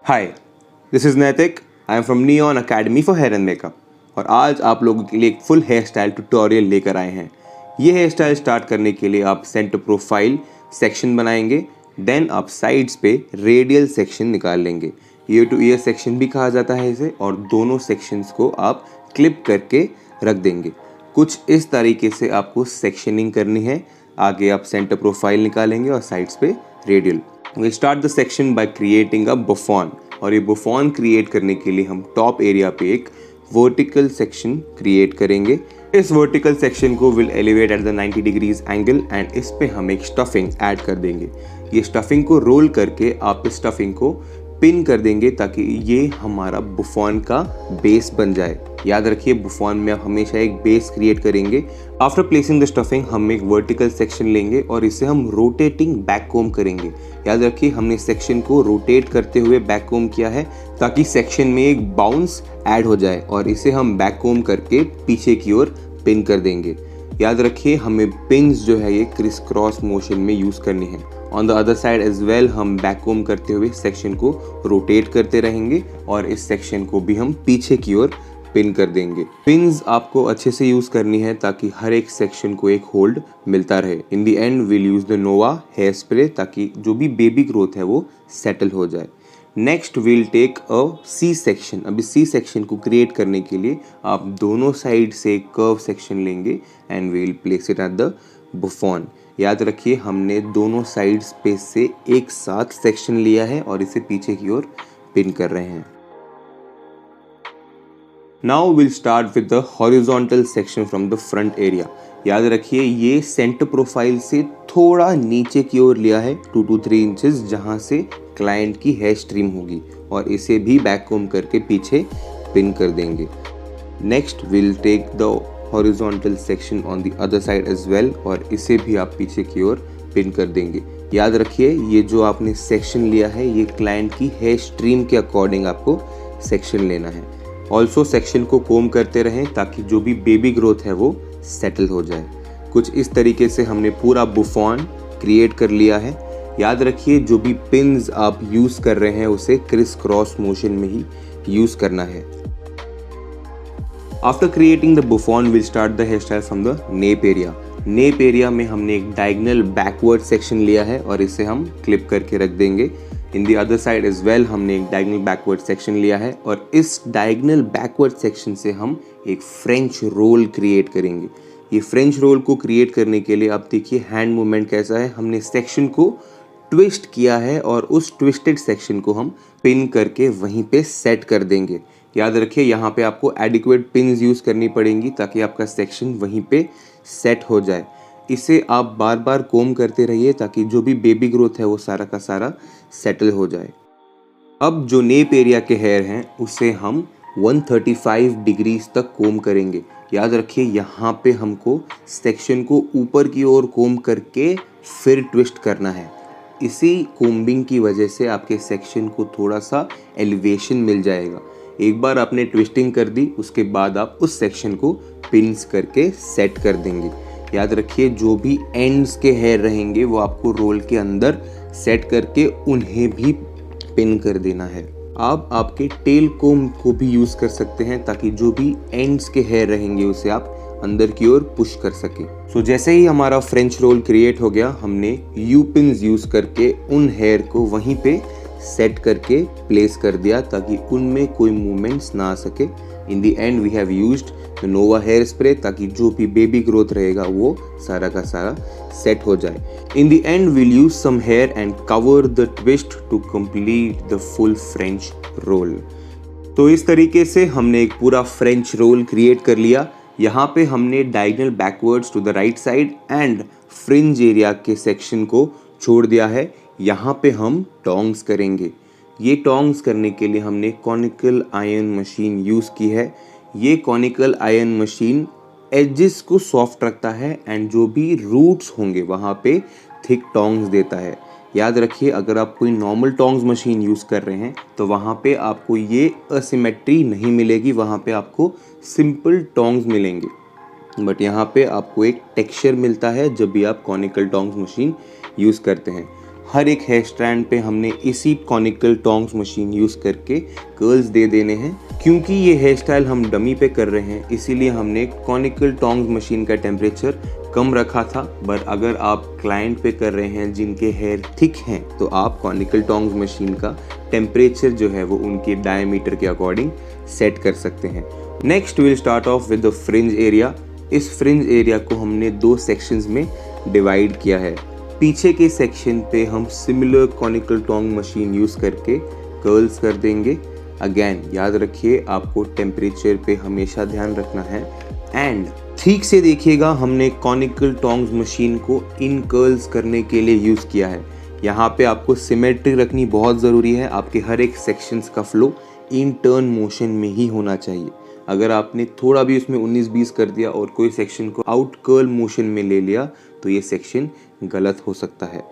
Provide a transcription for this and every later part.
Hi, this is Naitik. I am from Neon Academy for hair and makeup और आज आप लोगों के लिए एक फुल हेयर स्टाइल ट्यूटोरियल लेकर आए हैं। ये हेयर स्टाइल स्टार्ट करने के लिए आप सेंटर प्रोफाइल सेक्शन बनाएंगे, देन आप साइड्स पे रेडियल सेक्शन निकाल लेंगे। ईयर टू ईयर सेक्शन भी कहा जाता है इसे, और दोनों सेक्शंस को आप क्लिप करके रख देंगे। कुछ इस तरीके से आपको सेक्शनिंग करनी है। आगे आप सेंटर प्रोफाइल निकालेंगे और साइड्स पे radial. We start the section by creating a bouffant, और ये बुफॉन क्रिएट करने के लिए हम टॉप एरिया पे एक वर्टिकल सेक्शन क्रिएट करेंगे। इस वर्टिकल सेक्शन को will elevate at the 90 degrees angle and इस पे हम एक स्टफिंग ऐड कर देंगे। ये स्टफिंग को रोल करके आप इस स्टफिंग को पिन कर देंगे ताकि ये हमारा बुफॉन का बेस बन जाए। याद रखिए, बुफॉन में आप हमेशा एक बेस क्रिएट करेंगे। आफ्टर प्लेसिंग द स्टफिंग हम एक वर्टिकल सेक्शन लेंगे और इसे हम रोटेटिंग बैक कोम करेंगे। याद रखिए, हमने सेक्शन को रोटेट करते हुए बैक कोम किया है ताकि सेक्शन में एक बाउंस ऐड हो जाए, और इसे हम बैक कोम करके पीछे की ओर पिन कर देंगे। याद रखिए, हमें पिन्स जो है ये क्रिस क्रॉस मोशन में यूज़ करनी है। On the other side as well हम बैक कोम करते हुए सेक्शन को रोटेट करते रहेंगे और इस सेक्शन को भी हम पीछे की ओर पिन कर देंगे। पिन्स आपको अच्छे से यूज़ करनी है ताकि हर एक सेक्शन को एक होल्ड मिलता रहे। In the end will use the Nova hair spray ताकि जो भी बेबी ग्रोथ है वो सेटल हो जाए। Next will take a C section. अब इस सी सेक्शन को क्रिएट करने के लिए आप दोनों साइड से कर्व सेक्शन लेंगे and will place it at the बुफॉन। याद रखिए, हमने दोनों साइड्स पे से एक साथ सेक्शन लिया है और इसे पीछे की ओर पिन कर रहे हैं। Now will start with the horizontal section from the front area. याद रखिए, ये सेंटर प्रोफाइल से थोड़ा नीचे की ओर लिया है 2 to 3 इंचेस, जहां से क्लाइंट की हेयर स्ट्रीम होगी, और इसे भी बैक कोम करके पीछे पिन कर देंगे। Next will take the horizontal section on the other side as well, और इसे भी आप पीछे की ओर पिन कर देंगे। याद रखिए, ये जो आपने सेक्शन लिया है ये क्लाइंट की हेयर स्ट्रीम के अकॉर्डिंग आपको सेक्शन लेना है। ऑल्सो सेक्शन को कोम करते रहें ताकि जो भी बेबी ग्रोथ है वो सेटल हो जाए। कुछ इस तरीके से हमने पूरा बुफॉन क्रिएट कर लिया है। याद रखिए, जो भी पिन्स आप यूज़ कर रहे हैं उसे क्रिस क्रॉस मोशन में ही यूज़ करना है। After creating the bouffant will start the hair style from the nape area. Nape area में हमने एक डायगोनल बैकवर्ड सेक्शन लिया है और इसे हम क्लिप करके रख देंगे। In the other side as well हमने एक डायगोनल बैकवर्ड सेक्शन लिया है और इस डायगोनल बैकवर्ड सेक्शन से हम एक फ्रेंच रोल क्रिएट करेंगे। ये फ्रेंच रोल को क्रिएट करने के लिए आप देखिए हैंड मूवमेंट कैसा है। हमने सेक्शन को ट्विस्ट किया है और उस ट्विस्टेड सेक्शन को हम पिन करके वहीं पे सेट कर देंगे। याद रखिए, यहाँ पे आपको एडिक्वेट पिन्स यूज़ करनी पड़ेंगी ताकि आपका सेक्शन वहीं पे सेट हो जाए। इसे आप बार बार कोम करते रहिए ताकि जो भी बेबी ग्रोथ है वो सारा का सारा सेटल हो जाए। अब जो नेप एरिया के हेयर हैं उसे हम 135 डिग्रीज तक कोम करेंगे। याद रखिए, यहाँ पे हमको सेक्शन को ऊपर की ओर कोम करके फिर ट्विस्ट करना है। इसी कोम्बिंग की वजह से आपके सेक्शन को थोड़ा सा एलिवेशन मिल जाएगा। एक बार आपने ट्विस्टिंग कर दी, उसके बाद आप उस सेक्शन को पिन्स करके सेट कर देंगे। याद रखिए, जो भी एंड्स के हेयर रहेंगे वो आपको रोल के अंदर सेट करके उन्हें भी पिन कर देना है। आप आपके टेल कोम को भी यूज़ कर सकते हैं ताकि जो भी एंड्स के हेयर रहेंगे उसे आप अंदर की ओर पुश कर सके। सो जैसे ही हमारा फ्रेंच रोल क्रिएट हो गया, हमने यू पिन्स यूज़ करके उन हेयर को वहीं पे सेट करके प्लेस कर दिया ताकि उनमें कोई मूवमेंट्स ना आ सके। In the end we have used the Nova hair spray ताकि जो भी बेबी ग्रोथ रहेगा वो सारा का सारा सेट हो जाए। In the end will use some hair and cover the twist to complete the full French roll. तो इस तरीके से हमने एक पूरा फ्रेंच रोल क्रिएट कर लिया। यहाँ पे हमने diagonal backwards to the right side and fringe area के सेक्शन को छोड़ दिया है। यहाँ पे हम टोंग्स करेंगे। ये टोंग्स करने के लिए हमने कॉनिकल आयरन मशीन यूज़ की है। ये कॉनिकल आयरन मशीन एजेस को सॉफ्ट रखता है एंड जो भी रूट्स होंगे वहाँ पे थिक टोंग्स देता है। याद रखिए, अगर आप कोई नॉर्मल टोंग्स मशीन यूज़ कर रहे हैं तो वहाँ पे आपको ये असिमेट्री नहीं मिलेगी, वहाँ पे आपको सिंपल टोंग्स मिलेंगे। बट यहाँ पे आपको एक टेक्सचर मिलता है जब भी आप कॉनिकल टोंग्स मशीन यूज़ करते हैं। हर एक हेयर स्ट्रैंड पे हमने इसी कॉनिकल टोंग्स मशीन यूज़ करके कर्ल्स दे देने हैं। क्योंकि ये हेयर स्टाइल हम डमी पे कर रहे हैं, इसीलिए हमने कॉनिकल टोंग्स मशीन का टेम्परेचर कम रखा था। बट अगर आप क्लाइंट पे कर रहे हैं जिनके हेयर थिक हैं, तो आप कॉनिकल टोंग्स मशीन का टेम्परेचर जो है वो उनके डायमीटर के अकॉर्डिंग सेट कर सकते हैं। Next will start of with the fringe area. इस फ्रिंज एरिया को हमने 2 सेक्शंस में डिवाइड किया है। पीछे के सेक्शन पे हम similar conical Tong machine use करके कर्ल्स कर देंगे। अगेन याद रखिए, आपको टेम्परेचर पे हमेशा ध्यान रखना है। एंड ठीक से देखिएगा, हमने कॉनिकल टोंग्स मशीन को इन कर्ल्स करने के लिए यूज़ किया है। यहाँ पे आपको सिमेट्री रखनी बहुत ज़रूरी है। आपके हर एक सेक्शंस का फ्लो इन टर्न मोशन में ही होना चाहिए। अगर आपने थोड़ा भी उसमें 19-20 कर दिया और कोई सेक्शन को आउट कर्ल मोशन में ले लिया, तो ये सेक्शन गलत हो सकता है।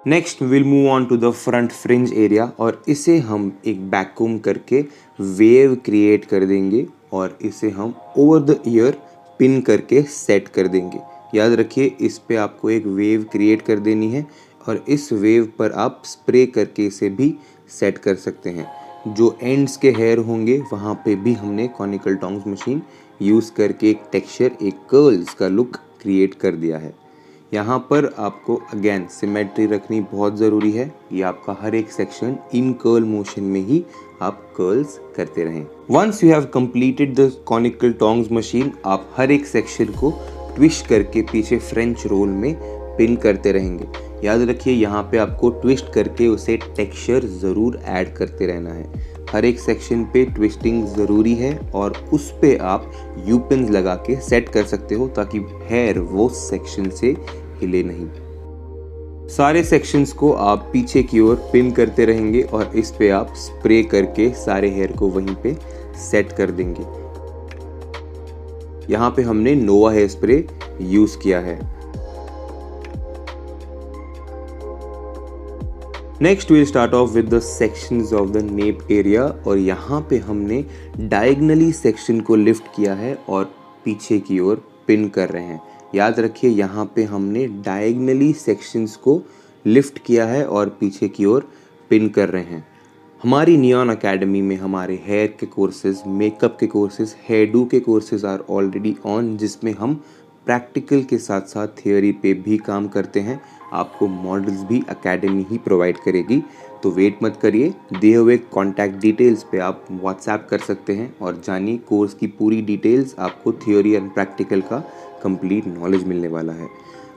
Next will move on to the front fringe area, और इसे हम एक वैक्यूम करके वेव क्रिएट कर देंगे और इसे हम ओवर द ईयर पिन करके सेट कर देंगे। याद रखिए, इस पे आपको एक वेव क्रिएट कर देनी है और इस वेव पर आप स्प्रे करके इसे भी सेट कर सकते हैं। जो एंड्स के हेयर होंगे वहाँ पे भी हमने कॉनिकल टोंग्स मशीन यूज़ करके एक टेक्सचर, एक कर्ल्स का लुक क्रिएट कर दिया है। यहाँ पर आपको अगेन सिमेट्री रखनी बहुत ज़रूरी है। ये आपका हर एक सेक्शन इन कर्ल मोशन में ही आप कर्ल्स करते रहें। Once you have completed the conical tongs machine, आप हर एक सेक्शन को ट्विस्ट करके पीछे फ्रेंच रोल में पिन करते रहेंगे। याद रखिए, यहाँ पे आपको ट्विस्ट करके उसे टेक्सचर ज़रूर ऐड करते रहना है। हर एक सेक्शन पे ट्विस्टिंग ज़रूरी है और उस पे आप यू पिन्स लगा के सेट कर सकते हो ताकि हेयर वो सेक्शन से हिले नहीं। सारे सेक्शंस को आप पीछे की ओर पिन करते रहेंगे और इस पे आप स्प्रे करके सारे हेयर को वहीं पे सेट कर देंगे। यहाँ पे हमने नोवा हेयर स्प्रे यूज़ किया है। Next will start of with the sections of the nape area, और यहाँ पे हमने डायगनली सेक्शन को लिफ्ट किया है और पीछे की ओर पिन कर रहे हैं। याद रखिए, यहाँ पे हमने डायगनली सेक्शंस को लिफ्ट किया है और पीछे की ओर पिन कर रहे हैं। हमारी नियॉन अकेडमी में हमारे हेयर के कोर्सेज, मेकअप के कोर्सेज, हेयर डू के कोर्सेज आर ऑलरेडी ऑन, जिसमें हम प्रैक्टिकल के साथ साथ थियोरी पे भी काम करते हैं। आपको मॉडल्स भी एकेडमी ही प्रोवाइड करेगी, तो वेट मत करिए। दिए हुए कॉन्टैक्ट डिटेल्स पे आप व्हाट्सएप कर सकते हैं और जानिए कोर्स की पूरी डिटेल्स। आपको थियोरी एंड प्रैक्टिकल का कंप्लीट नॉलेज मिलने वाला है।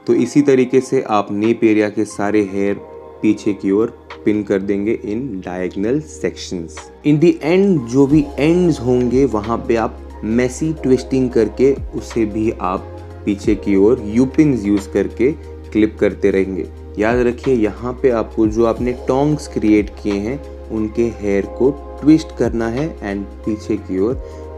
तो इसी तरीके से आप नेप एरिया के सारे हेयर पीछे की ओर पिन कर देंगे in diagonal sections. In the end जो भी एंड्स होंगे वहाँ पे आप मेसी ट्विस्टिंग करके उसे भी आप पीछे की ओर यू पिन्स यूज़ करके क्लिप करते रहेंगे। याद रखिए, यहाँ पे आपको जो आपने टोंग्स क्रिएट किए हैं उनके हेयर को ट्विस्ट करना है एंड पीछे की ओर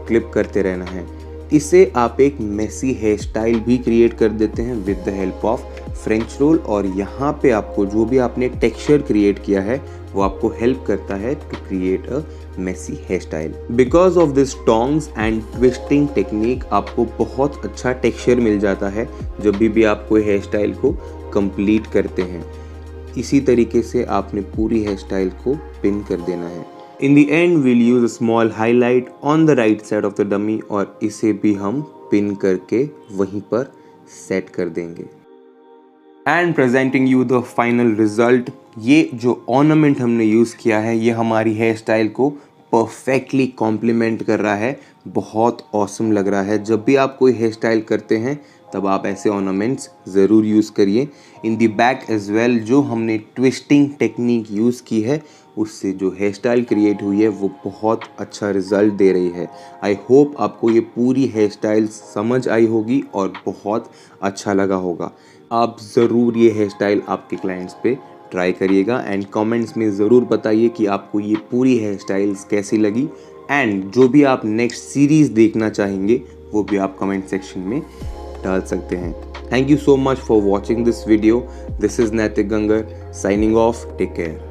क्लिप करते रहना है। इसे आप एक मेसी हेयर स्टाइल भी क्रिएट कर देते हैं with the help of French roll, और यहाँ पे आपको जो भी आपने टेक्सचर क्रिएट किया है वो आपको हेल्प करता है to create a messy hair style. Because of this tongs and twisting technique आपको बहुत अच्छा टेक्सचर मिल जाता है जब भी आप कोई हेयर स्टाइल को कंप्लीट करते हैं। इसी तरीके से आपने पूरी हेयर स्टाइल को पिन कर देना है। In the end will use a small highlight on the right side of the dummy, और इसे भी हम पिन करके वहीं पर सेट कर देंगे। And presenting you the final result. ये जो ऑर्नामेंट हमने यूज़ किया है ये हमारी हेयर स्टाइल को परफेक्टली कॉम्प्लीमेंट कर रहा है। बहुत ऑसम लग रहा है। जब भी आप कोई हेयर स्टाइल करते हैं तब आप ऐसे ऑर्नामेंट्स ज़रूर यूज़ करिए। इन दी बैक एज वेल जो हमने ट्विस्टिंग टेक्निक यूज़ की है उससे जो हेयर स्टाइल क्रिएट हुई है वो बहुत अच्छा रिजल्ट दे रही है। आई होप आपको ये पूरी हेयर स्टाइल समझ आई होगी और बहुत अच्छा लगा होगा। आप ज़रूर ये हेयर स्टाइल आपके क्लाइंट्स पे ट्राई करिएगा एंड कमेंट्स में ज़रूर बताइए कि आपको ये पूरी हेयर स्टाइल्स कैसी लगी। एंड जो भी आप नेक्स्ट सीरीज़ देखना चाहेंगे वो भी आप कमेंट सेक्शन में डाल सकते हैं। Thank you so much for watching this video. This is Naitik Gangar signing off. Take care.